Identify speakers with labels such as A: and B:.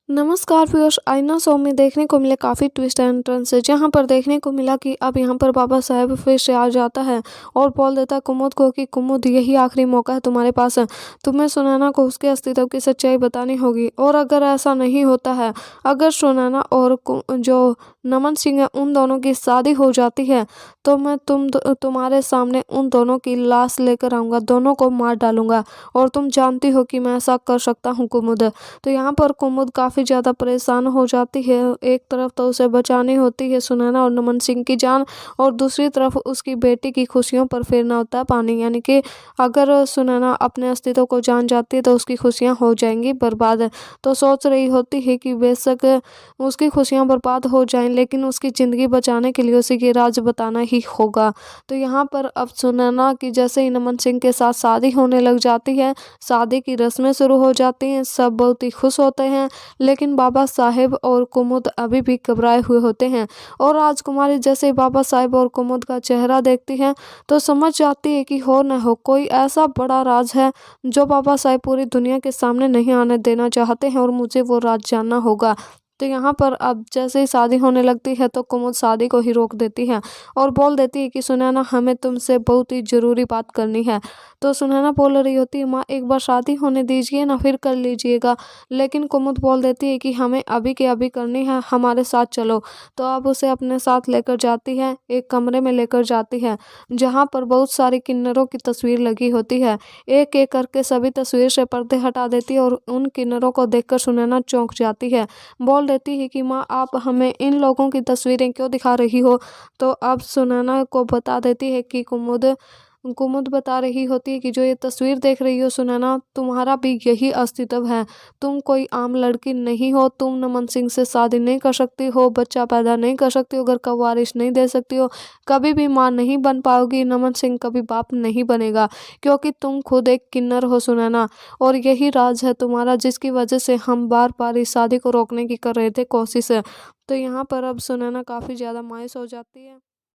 A: नमस्कार व्यूअर्स, आईना शो में देखने को मिले काफ़ी ट्विस्ट एंड टर्न्स है, जहां पर देखने को मिला कि अब यहां पर बाबा साहेब फिर से आ जाता है और बोल देता है कुमुद को कि कुमुद यही आखिरी मौका है तुम्हारे पास। तुम्हें सुनैना को उसके अस्तित्व की सच्चाई बतानी होगी और अगर ऐसा नहीं होता है, अगर सुनैना और जो नमन सिंह है उन दोनों की शादी हो जाती है तो मैं तुम्हारे सामने उन दोनों की लाश लेकर आऊँगा, दोनों को मार डालूंगा और तुम जानती हो कि मैं ऐसा कर सकता हूँ कुमुद। तो यहाँ पर कुमुद काफ़ी ज़्यादा परेशान हो जाती है। एक तरफ तो उसे बचानी होती है सुनैना और नमन सिंह की जान, और दूसरी तरफ उसकी बेटी की खुशियों पर फेरना होता है पानी, यानी कि अगर सुनैना अपने अस्तित्व को जान जाती है तो उसकी खुशियाँ हो जाएंगी बर्बाद। तो सोच रही होती है कि बेशक उसकी खुशियाँ बर्बाद हो जाएं, लेकिन उसकी ज़िंदगी बचाने के लिए उसी की राज बताना ही होगा। तो यहाँ पर अब सुनैना की जैसे ही नमन सिंह के साथ शादी होने लग जाती है, शादी की रस्में शुरू हो जाती हैं, सब बहुत ही खुश होते हैं, लेकिन बाबा साहेब और कुमुद अभी भी घबराए हुए होते हैं। और राजकुमारी जैसे ही बाबा साहेब और कुमुद का चेहरा देखती है तो समझ जाती है कि हो न हो कोई ऐसा बड़ा राज है जो बाबा साहेब पूरी दुनिया के सामने नहीं आने देना चाहते हैं और मुझे वो राज जानना होगा। तो यहाँ पर अब जैसे ही शादी होने लगती है तो कुमुद शादी को ही रोक देती है और बोल देती है कि सुनैना, हमें तुमसे बहुत ही ज़रूरी बात करनी है। तो सुनैना बोल रही होती है, माँ एक बार शादी होने दीजिए ना, फिर कर लीजिएगा। लेकिन कुमुद बोल देती है कि हमें अभी के अभी करनी है, हमारे साथ चलो। तो अब उसे अपने साथ लेकर जाती है, एक कमरे में लेकर जाती है जहाँ पर बहुत सारी किन्नरों की तस्वीर लगी होती है। एक एक करके सभी तस्वीर से पर्दे हटा देती है और उन किन्नरों को देखकर सुनैना चौंक जाती है। बोल देती है कि माँ आप हमें इन लोगों की तस्वीरें क्यों दिखा रही हो। तो अब सुनैना को बता देती है कि कुमुद कुमुद बता रही होती है कि जो ये तस्वीर देख रही हो सुनैना, तुम्हारा भी यही अस्तित्व है। तुम कोई आम लड़की नहीं हो, तुम नमन सिंह से शादी नहीं कर सकती हो, बच्चा पैदा नहीं कर सकती हो, घर का वारिस नहीं दे सकती हो, कभी भी माँ नहीं बन पाओगी, नमन सिंह कभी बाप नहीं बनेगा, क्योंकि तुम खुद एक किन्नर हो सुनैना। और यही राज है तुम्हारा जिसकी वजह से हम बार बार इस शादी को रोकने की कर रहे थे कोशिश। तो यहाँ पर अब सुनैना काफ़ी ज़्यादा मायूस हो जाती है।